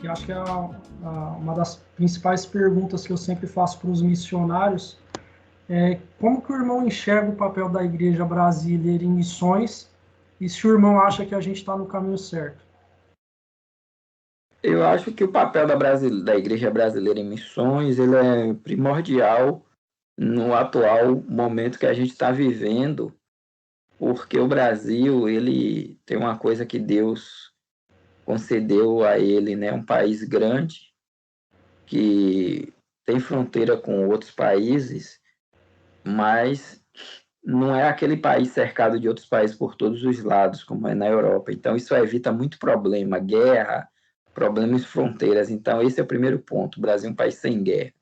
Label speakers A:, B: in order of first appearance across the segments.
A: que acho que é uma das principais perguntas que eu sempre faço para os missionários, é como que o irmão enxerga o papel da igreja brasileira em missões e se o irmão acha que a gente está no caminho certo?
B: Eu acho que o papel da igreja brasileira em missões ele é primordial no atual momento que a gente está vivendo, porque o Brasil ele tem uma coisa que Deus concedeu a ele, né? Um país grande que tem fronteira com outros países, mas não é aquele país cercado de outros países por todos os lados, como é na Europa. Então, isso evita muito problema, guerra, problemas de fronteiras. Então, esse é o primeiro ponto. O Brasil é um país sem guerra.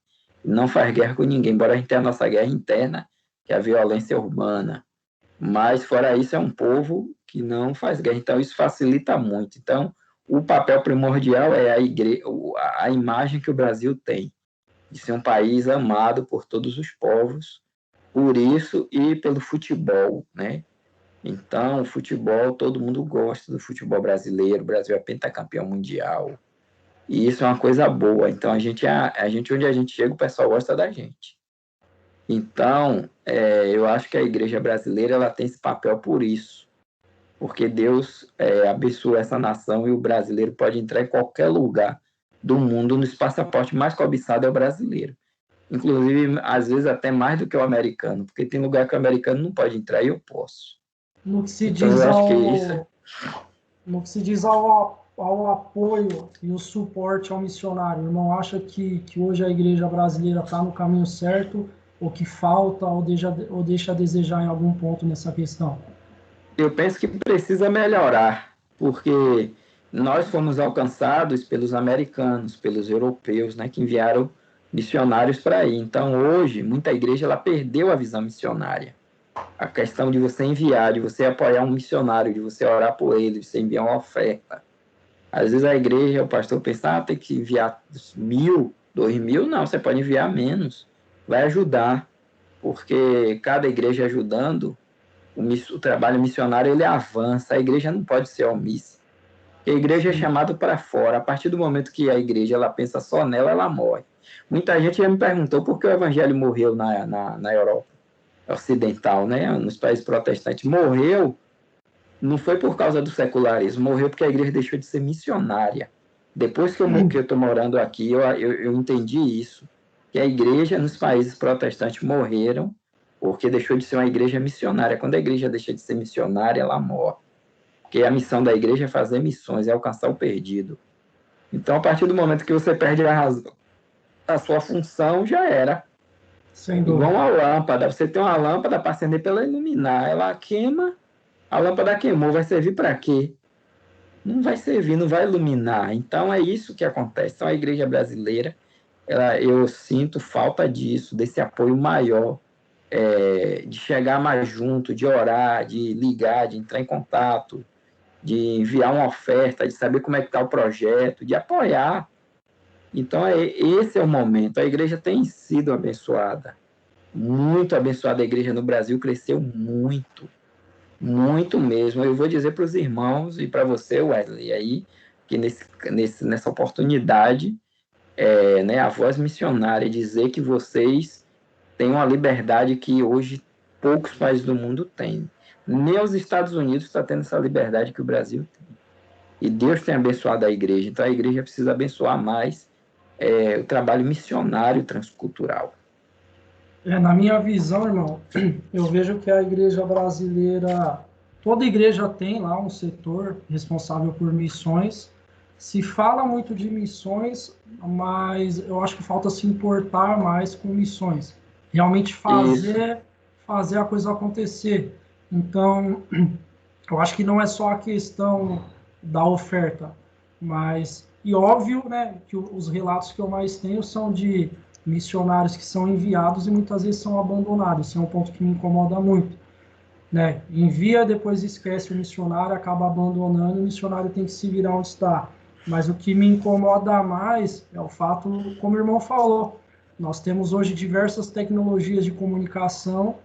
B: Não faz guerra com ninguém, embora a gente tenha a nossa guerra interna, que é a violência urbana. Mas, fora isso, é um povo que não faz guerra. Então, isso facilita muito. Então, o papel primordial é a imagem que o Brasil tem, de ser um país amado por todos os povos, por isso e pelo futebol, né? Então, o futebol, todo mundo gosta do futebol brasileiro, o Brasil é pentacampeão mundial, e isso é uma coisa boa. Então, onde a gente chega, o pessoal gosta da gente. Então, eu acho que a igreja brasileira ela tem esse papel por isso, porque Deus abençoa essa nação e o brasileiro pode entrar em qualquer lugar do mundo, no passaporte mais cobiçado é o brasileiro. Inclusive, às vezes até mais do que o americano, porque tem lugar que o americano não pode entrar e eu posso.
A: No que se
B: Então,
A: diz
B: eu acho que isso
A: no que se diz ao apoio e o suporte ao missionário, o irmão acha que hoje a igreja brasileira está no caminho certo, ou que falta, ou deixa a desejar em algum ponto nessa questão?
B: eu penso que precisa melhorar, porque nós fomos alcançados pelos americanos, pelos europeus, né, que enviaram missionários para aí. Então, hoje, muita igreja ela perdeu a visão missionária. A questão de você enviar, de você apoiar um missionário, de você orar por ele, de você enviar uma oferta. Às vezes a igreja, o pastor pensa, tem que enviar 1.000, 2.000. Não, você pode enviar menos. Vai ajudar, porque cada igreja ajudando, o trabalho missionário ele avança. A igreja não pode ser omissa. A igreja é
A: Sim.
B: chamada para fora. A partir do momento que a igreja ela pensa só nela, ela morre. Muita gente já me perguntou por que o evangelho morreu na Europa ocidental, né? Nos países protestantes. Morreu não foi por causa do secularismo, morreu porque a igreja deixou de ser missionária. Depois que eu estou morando aqui, eu entendi isso, que a igreja nos países protestantes morreram porque deixou de ser uma igreja missionária. Quando a igreja deixa de ser missionária, ela morre. Porque a missão da igreja é fazer missões, é alcançar o perdido. Então, a partir do momento que você perde a razão, a sua função já era.
A: Sem
B: Igual
A: dúvida.
B: uma lâmpada, você tem uma lâmpada para acender para ela iluminar, ela queima, a lâmpada queimou, vai servir para quê? Não vai servir, não vai iluminar. Então é isso que acontece. Então a igreja brasileira, eu sinto falta disso, desse apoio maior, de chegar mais junto, de orar, de ligar, de entrar em contato, de enviar uma oferta, de saber como é que está o projeto, de apoiar. Então esse é o momento. A igreja tem sido abençoada, muito abençoada. A igreja no Brasil cresceu muito. Muito mesmo. Eu vou dizer para os irmãos e para você, Wesley, aí, que nessa oportunidade, né, a voz missionária, dizer que vocês têm uma liberdade que hoje poucos países do mundo têm. Nem os Estados Unidos está tendo essa liberdade que o Brasil tem. E Deus tem abençoado a igreja, então a igreja precisa abençoar mais o trabalho missionário transcultural.
A: Na minha visão, irmão, eu vejo que a igreja brasileira, toda igreja tem lá um setor responsável por missões. Se fala muito de missões, mas eu acho que falta se importar mais com missões. Realmente
B: Isso,
A: fazer a coisa acontecer. Então, eu acho que não é só a questão da oferta, mas, e óbvio, né, que os relatos que eu mais tenho são de missionários que são enviados e muitas vezes são abandonados. Esse é um ponto que me incomoda muito, né? Envia, depois esquece o missionário, acaba abandonando, o missionário tem que se virar onde está. Mas o que me incomoda mais é o fato, como o irmão falou, nós temos hoje diversas tecnologias de comunicação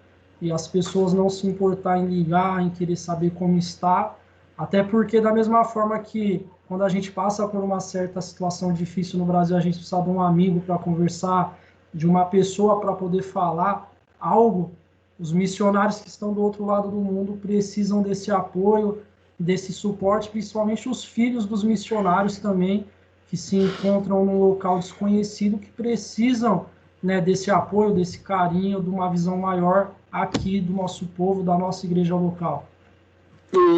A: e as pessoas não se importar em ligar, em querer saber como está, Até porque, da mesma forma que quando a gente passa por uma certa situação difícil no Brasil, a gente precisa de um amigo para conversar, de uma pessoa para poder falar algo, os missionários que estão do outro lado do mundo precisam desse apoio, desse suporte, principalmente os filhos dos missionários também, que se encontram num local desconhecido, que precisam, né, desse apoio, desse carinho, de uma visão maior aqui do nosso povo, da nossa igreja local.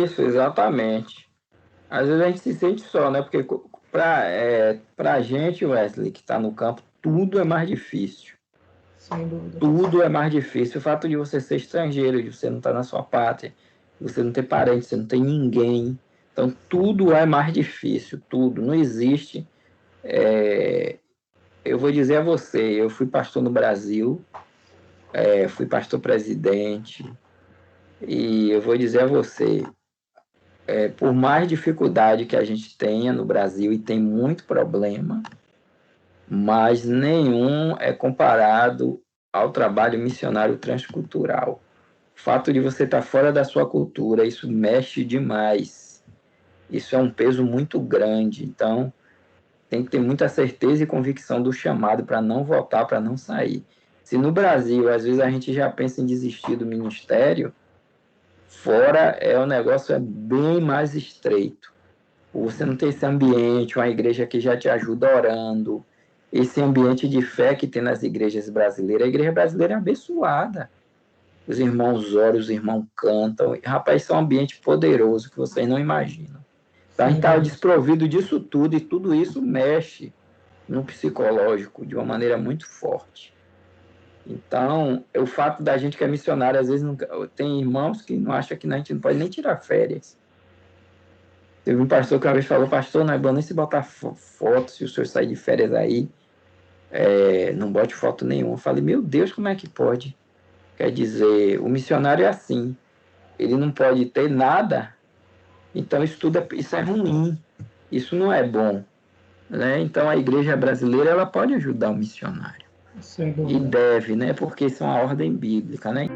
B: Isso, exatamente. Às vezes a gente se sente só, né? Porque pra gente, Wesley, que está no campo, tudo é mais difícil.
A: Sem dúvida.
B: Tudo é mais difícil. O fato de você ser estrangeiro, de você não estar na sua pátria, de você não ter parente, você não tem ninguém. Então, tudo é mais difícil, tudo. Não existe. Eu vou dizer a você, eu fui pastor no Brasil, fui pastor presidente, e eu vou dizer a você, por mais dificuldade que a gente tenha no Brasil, e tem muito problema, mas nenhum é comparado ao trabalho missionário transcultural. O fato de você estar fora da sua cultura, isso mexe demais. Isso é um peso muito grande. Então, tem que ter muita certeza e convicção do chamado para não voltar, para não sair. Se no Brasil, às vezes, a gente já pensa em desistir do ministério, fora o negócio é bem mais estreito. Você não tem esse ambiente, uma igreja que já te ajuda orando, esse ambiente de fé que tem nas igrejas brasileiras. A igreja brasileira é abençoada. Os irmãos oram, os irmãos cantam. Rapaz, isso é um ambiente poderoso que vocês não imaginam. Então, a gente está desprovido disso tudo, e tudo isso mexe no psicológico de uma maneira muito forte. Então, o fato da gente que é missionário, às vezes, tem irmãos que não acham que a gente não pode nem tirar férias. Teve um pastor que uma vez falou: pastor, não é bom nem se botar foto, se o senhor sair de férias aí, não bote foto nenhuma. Eu falei: meu Deus, como é que pode? Quer dizer, o missionário é assim, ele não pode ter nada, então isso é ruim, isso não é bom, né? Então a igreja brasileira, ela pode ajudar o missionário, e deve, né? Porque isso é uma ordem bíblica, né?